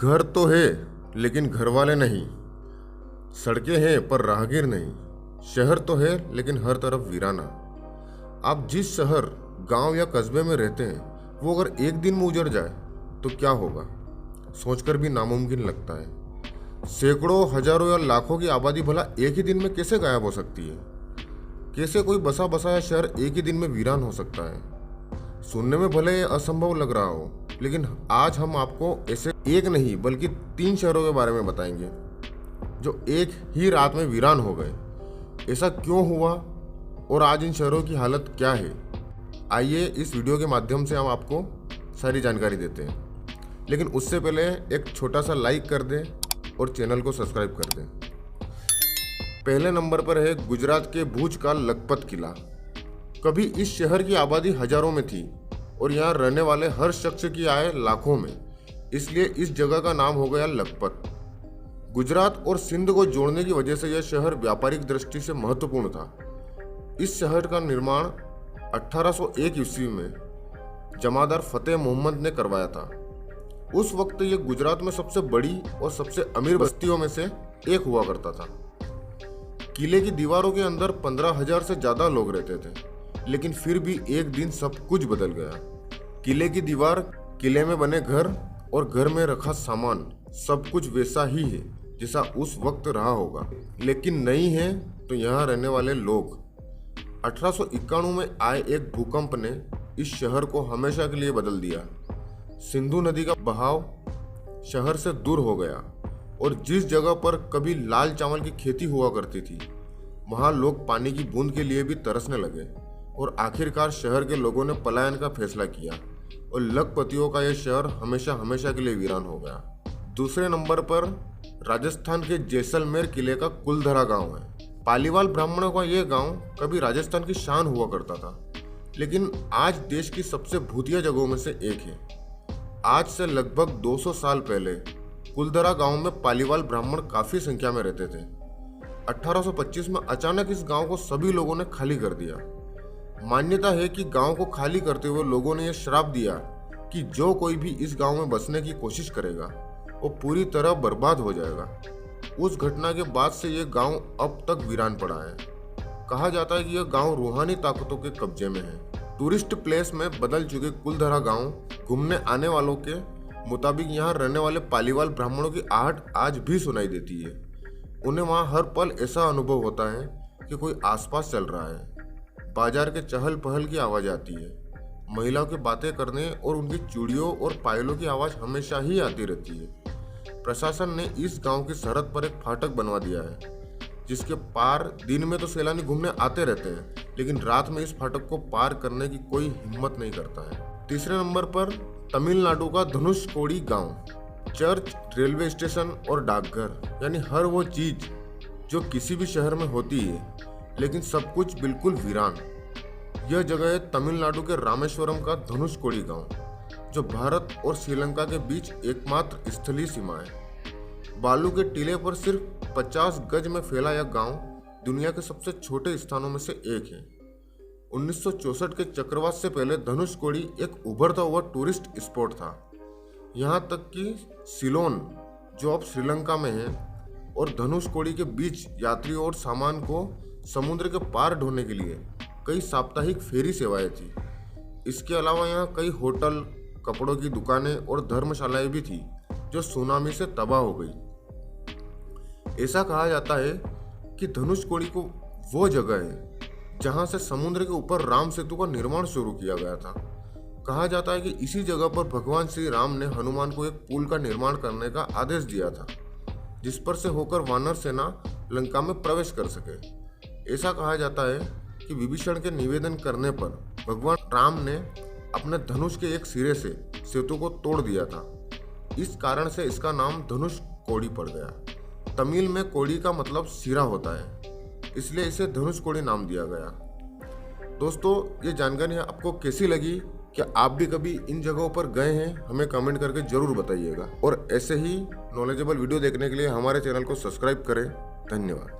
घर तो है लेकिन घर वाले नहीं, सड़कें हैं पर राहगीर नहीं, शहर तो है लेकिन हर तरफ वीराना। आप जिस शहर, गांव या कस्बे में रहते हैं वो अगर एक दिन में उजड़ जाए तो क्या होगा, सोचकर भी नामुमकिन लगता है। सैकड़ों, हजारों या लाखों की आबादी भला एक ही दिन में कैसे गायब हो सकती है? कैसे कोई बसा बसाया शहर एक ही दिन में वीरान हो सकता है? सुनने में भले ये असंभव लग रहा हो, लेकिन आज हम आपको ऐसे एक नहीं बल्कि 3 शहरों के बारे में बताएंगे जो एक ही रात में वीरान हो गए। ऐसा क्यों हुआ और आज इन शहरों की हालत क्या है? आइए इस वीडियो के माध्यम से हम आपको सारी जानकारी देते हैं, लेकिन उससे पहले एक छोटा सा लाइक कर दें और चैनल को सब्सक्राइब कर दें। पहले नंबर पर है गुजरात के भुज का लखपत किला। कभी इस शहर की आबादी हजारों में थी और यहाँ रहने वाले हर शख्स की आय लाखों में, इसलिए इस जगह का नाम हो गया लखपत। गुजरात और सिंध को जोड़ने की वजह से यह शहर व्यापारिक दृष्टि से महत्वपूर्ण था। इस शहर का निर्माण 1801 ईस्वी में जमादार फतेह मोहम्मद ने करवाया था। उस वक्त यह गुजरात में सबसे बड़ी और सबसे अमीर बस्तियों में से एक हुआ करता था। किले की दीवारों के अंदर 15,000 से ज्यादा लोग रहते थे, लेकिन फिर भी एक दिन सब कुछ बदल गया। किले की दीवार, किले में बने घर और घर में रखा सामान सब कुछ वैसा ही है जैसा उस वक्त रहा होगा, लेकिन नहीं है तो यहाँ रहने वाले लोग। 1891 में आए एक भूकंप ने इस शहर को हमेशा के लिए बदल दिया। सिंधु नदी का बहाव शहर से दूर हो गया और जिस जगह पर कभी लाल चावल की खेती हुआ करती थी, वहाँ लोग पानी की बूंद के लिए भी तरसने लगे और आखिरकार शहर के लोगों ने पलायन का फैसला किया और लखपतियों का यह शहर हमेशा हमेशा के लिए वीरान हो गया। दूसरे नंबर पर राजस्थान के जैसलमेर किले का कुलधरा गांव है। पालीवाल ब्राह्मणों का यह गांव कभी राजस्थान की शान हुआ करता था, लेकिन आज देश की सबसे भूतिया जगहों में से एक है। आज से लगभग 200 साल पहले कुलधरा गांव में पालीवाल ब्राह्मण काफी संख्या में रहते थे। 1825 में अचानक इस गांव को सभी लोगों ने खाली कर दिया। मान्यता है कि गांव को खाली करते हुए लोगों ने यह श्राप दिया कि जो कोई भी इस गांव में बसने की कोशिश करेगा वो पूरी तरह बर्बाद हो जाएगा। उस घटना के बाद से यह गांव अब तक वीरान पड़ा है। कहा जाता है कि यह गांव रूहानी ताकतों के कब्जे में है। टूरिस्ट प्लेस में बदल चुके कुलधरा गांव घूमने आने वालों के मुताबिक यहाँ रहने वाले पालीवाल ब्राह्मणों की आहट आज भी सुनाई देती है। उन्हें वहाँ हर पल ऐसा अनुभव होता है कि कोई आसपास चल रहा है। बाजार के चहल पहल की आवाज आती है। महिलाओं की बातें करने और उनकी चूड़ियों और पायलों की आवाज हमेशा ही आती रहती है। प्रशासन ने इस गांव की सरहद पर एक फाटक बनवा दिया है, जिसके पार दिन में तो सैलानी घूमने आते रहते हैं, लेकिन रात में इस फाटक को पार करने की कोई हिम्मत नहीं करता है। तीसरे नंबर पर तमिलनाडु का धनुषकोडी गांव। चर्च, रेलवे स्टेशन और डाकघर, यानी हर वो चीज जो किसी भी शहर में होती है, लेकिन सब कुछ बिल्कुल वीरान। यह जगह है तमिलनाडु के रामेश्वरम का धनुषकोडी गांव, जो भारत और श्रीलंका के बीच एकमात्र स्थलीय सीमा है। बालू के टीले पर सिर्फ 50 गज में फैला यह गांव दुनिया के सबसे छोटे स्थानों में से एक है। 1964 के चक्रवात से पहले धनुषकोडी एक उभरता हुआ टूरिस्ट स्पॉट था। यहाँ तक कि सिलोन, जो अब श्रीलंका में है, और धनुषकोडी के बीच यात्रियों और सामान को समुद्र के पार ढोने के लिए कई साप्ताहिक फेरी सेवाएं थी। इसके अलावा यहाँ कई होटल, कपड़ों की दुकानें और धर्मशालाएं भी थी जो सुनामी से तबाह हो गई। ऐसा कहा जाता है कि धनुषकोडी को वो जगह है जहां से समुद्र के ऊपर राम सेतु का निर्माण शुरू किया गया था। कहा जाता है कि इसी जगह पर भगवान श्री राम ने हनुमान को एक पुल का निर्माण करने का आदेश दिया था, जिस पर से होकर वानर सेना लंका में प्रवेश कर सके। ऐसा कहा जाता है कि विभीषण के निवेदन करने पर भगवान राम ने अपने धनुष के एक सिरे से सेतु को तोड़ दिया था। इस कारण से इसका नाम धनुषकोडी पड़ गया। तमिल में कोडी का मतलब सिरा होता है, इसलिए इसे धनुषकोडी नाम दिया गया। दोस्तों, ये जानकारी आपको कैसी लगी? क्या आप भी कभी इन जगहों पर गए हैं? हमें कमेंट करके जरूर बताइएगा। और ऐसे ही नॉलेजेबल वीडियो देखने के लिए हमारे चैनल को सब्सक्राइब करें। धन्यवाद।